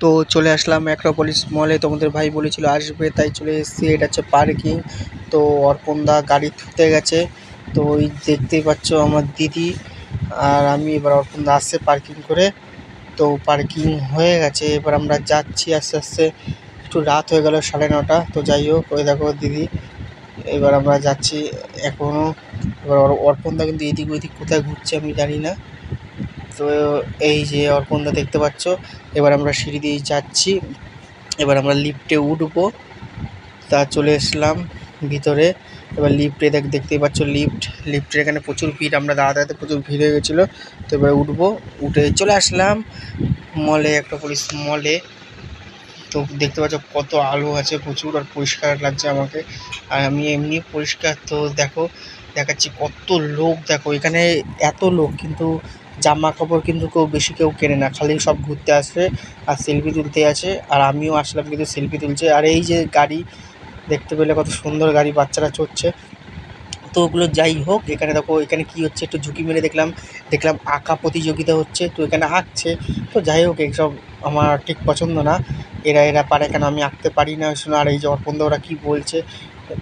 তো চলে আসলাম অ্যাক্রোপলিস মলে। তোমাদের ভাই বলেছিল আসবে, তাই চলে এসেছি। এটা হচ্ছে পার্কিং। তো অর্পণদা গাড়ি ধুতে গেছে। তো ওই দেখতেই পাচ্ছ আমার দিদি আর আমি। এবার অর্পণদা আসছে পার্কিং করে। তো পার্কিং হয়ে গেছে, এবার আমরা যাচ্ছি আস্তে আস্তে। একটু রাত হয়ে গেল, 9:30। তো যাই হোক, ওই দেখো দিদি। এবার আমরা যাচ্ছি এখনও। এবার অর্পণদা কিন্তু এদিক ওইদিক কোথায় ঘুরছে আমি জানি না। তো এই যে অর্পণদা দেখতে পাচ্ছ। এবার আমরা সিঁড়ি দিয়ে যাচ্ছি। এবার আমরা লিফটে উঠবো। তা চলে এসলাম ভিতরে। এবার লিফটে দেখতেই পাচ্ছ লিফটের এখানে প্রচুর ভিড়, আমরা দাঁড়াতে প্রচুর ভিড় হয়ে গেছিলো। তো এবার উঠবো, উঠে চলে আসলাম মলে, অ্যাক্রোপলিস মলে। তো দেখতে পাচ্ছ কত আলো আছে প্রচুর, আর পরিষ্কার লাগছে আমাকে। আর আমি এমনি পরিষ্কার। তো দেখো দেখাচ্ছি কত লোক, দেখো এখানে এত লোক, কিন্তু জামা কাপড় কিন্তু কেউ কেনে না, খালি সব ঘুরতে আসে আর সেলফি তুলতে আছে। আর আমিও আসলাম কিন্তু সেলফি তুলছে। আর এই যে গাড়ি দেখতে পেলে, কত সুন্দর গাড়ি, বাচ্চারা চড়ছে। তো ওগুলো যাই হোক, এখানে দেখো এখানে কি হচ্ছে, একটু ঝুঁকি মেরে দেখলাম আঁকা প্রতিযোগিতা হচ্ছে। তো এখানে আঁকছে। তো যাই হোক, এইসব আমার ঠিক পছন্দ না। এরা পারে কেন, আমি আঁকতে পারি না শোনো। আর এই যে অর্পণদা ওরা কী বলছে,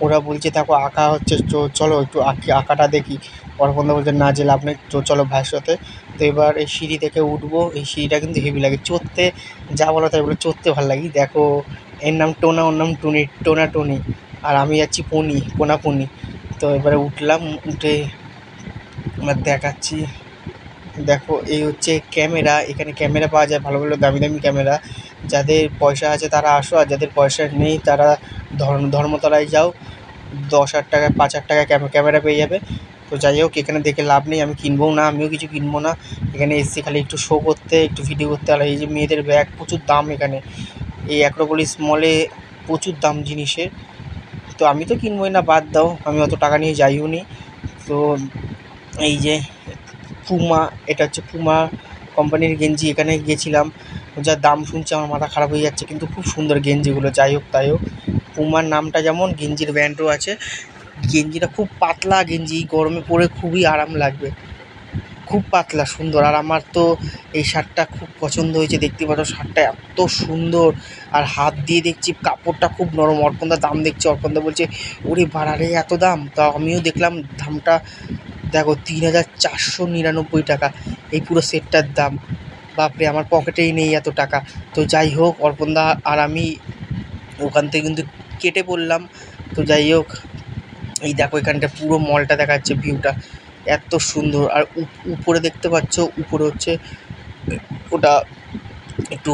ওরা বলছে দেখো আঁকা হচ্ছে, চলো একটু আঁকাটা দেখি। অর্পণদা বলছে না, যে লাভ নেই, চলো ভাইয়ের সাথে। তো এবার এই সিঁড়ি থেকে উঠবো। এই সিঁড়িটা কিন্তু হেভি লাগে চড়তে, যা বলো তাই বলে, চড়তে ভালো লাগে। দেখো এর নাম টোনা, ওর নাম টুনি, টোনি। আর আমি যাচ্ছি পোনা। তো এবারে উঠলাম, উঠে আমার দেখাচ্ছি। দেখো এই হচ্ছে ক্যামেরা, এখানে ক্যামেরা পাওয়া যায়, ভালো ভালো দামি দামি ক্যামেরা। যাদের পয়সা আছে তারা আসো, আর যাদের পয়সা নেই তারা ধর্মতলায় যাও। 10,000 টাকা 5,000 টাকা ক্যামেরা পেয়ে যাবে। তো যাই হোক, এখানে দেখে লাভ নেই, আমি কিনবও না, আমিও কিছু কিনবো না। এখানে এসছি খালি একটু শো করতে, একটু ভিডিও করতে। আর এই যে মেয়েদের ব্যাগ, প্রচুর দাম এখানে। এই অ্যাক্রোপলিস মলে প্রচুর দাম জিনিসের। তো আমি তো কিনবোই না, বাদ দাও, আমি অত টাকা নিয়ে যাইও নি। তো এই যে পুমা, এটা হচ্ছে পুমা কোম্পানির গেঞ্জি। এখানে গেছিলাম, যা দাম শুনছি আমার মাথা খারাপ হয়ে যাচ্ছে, কিন্তু খুব সুন্দর গেঞ্জিগুলো। যাই হোক তাই হোক, পুমার নামটা যেমন, গেঞ্জির ব্র্যান্ডও আছে। গেঞ্জিটা খুব পাতলা গেঞ্জি, গরমে পরে খুবই আরাম লাগবে, খুব পাতলা সুন্দর। আর আমার তো এই শার্টটা খুব পছন্দ হয়েছে, দেখতে পাচ্ছ শার্টটা এত সুন্দর। আর হাত দিয়ে দেখছি কাপড়টা খুব নরম। অর্পণদা দাম দেখছে, অর্পণদা বলছে ওরে বাড়ারে এত দাম। তা আমিও দেখলাম দামটা, দেখো 3,499 টাকা এই পুরো সেটটার দাম। বাপরে, আমার পকেটেই নেই এত টাকা। তো যাই হোক, অর্পণদা আর আমি ওখান থেকে কিন্তু কেটে পড়লাম। তো যাই হোক, এই দেখো এখানটা পুরো মলটা দেখাচ্ছে, ভিউটা এত সুন্দর। আর উপরে দেখতে পাচ্ছ, উপরে হচ্ছে ওটা একটু,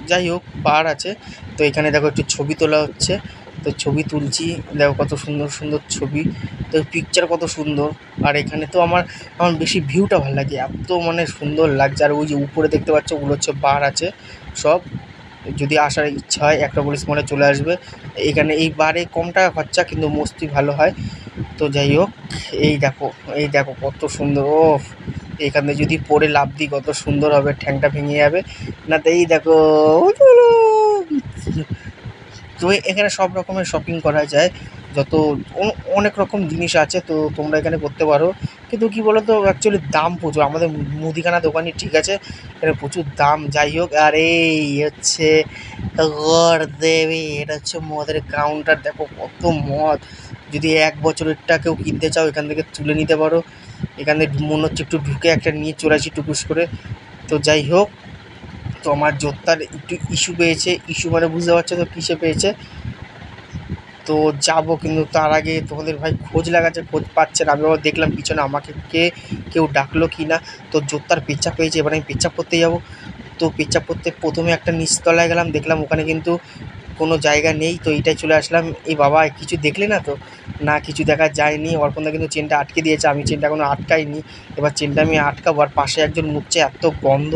যাই হোক পাহাড় আছে। তো এখানে দেখো একটু ছবি তোলা হচ্ছে। তো ছবি তুলছি, দেখো কত সুন্দর সুন্দর ছবি। তো পিকচার কত সুন্দর। আর এখানে তো আমার বেশি ভিউটা ভালো লাগে, এত মানে সুন্দর লাগছে। আর ওই যে উপরে দেখতে পাচ্ছ, ওগুলো হচ্ছে বার আছে সব। যদি আসার ইচ্ছা হয় অ্যাক্রোপলিস মলে চলে আসবে। এখানে এই বারে কম টাকা খরচা, কিন্তু মস্তি ভালো হয়। তো যাই হোক, এই দেখো কত সুন্দর। ও এখানে যদি পড়ে লাফ দিই কত সুন্দর হবে, ঠ্যাংটা ভেঙে যাবে না। তো এই দেখো, তো এখানে সব রকমের শপিং করা যায়, যত অনেক রকম জিনিস আছে। তো তোমরা এখানে করতে পারো, কিন্তু কী বলো তো, অ্যাকচুয়ালি দাম প্রচুর। আমাদের মুদিখানা দোকানই ঠিক আছে, এখানে প্রচুর দাম। যাই হোক, আর এই হচ্ছে দেবী, এটা হচ্ছে মদের কাউন্টার। দেখো কত মদ, যদি 1 বছরেরটা কেউ কিনতে চাও এখান থেকে তুলে নিতে পারো। এখানে মনে হচ্ছে একটু ঢুকে একটা নিয়ে চলে আসি টুকুস করে। তো যাই হোক, তো আমার জোরদার একটু ইস্যু পেয়েছে, ইস্যু মানে বুঝতে পারছো তো কিসে পেয়েছে। তো যাবো, কিন্তু তার আগে তোমাদের ভাই খোঁজ লাগাচ্ছে, খোঁজ পাচ্ছে না। আমি আবার দেখলাম পিছনে আমাকে কেউ ডাকলো কি না। তো জোরদার পেচ্ছাপ পেয়েছে, এবার আমি পেচ্ছাপ করতে যাবো। তো পেচ্ছাপ করতে প্রথমে একটা নিচতলায় গেলাম, দেখলাম ওখানে কিন্তু কোনো জায়গা নেই। তো এইটাই চলে আসলাম। এই বাবা, কিছু দেখলে না? তো না, কিছু দেখা যায়নি। অর্পণদা কিন্তু চেনটা আটকে দিয়েছে, আমি চেনটা এখনো আটকাইনি। এবার চেনটা আমি আটকাবো। আর পাশে একজন মুছছে, এত গন্ধ,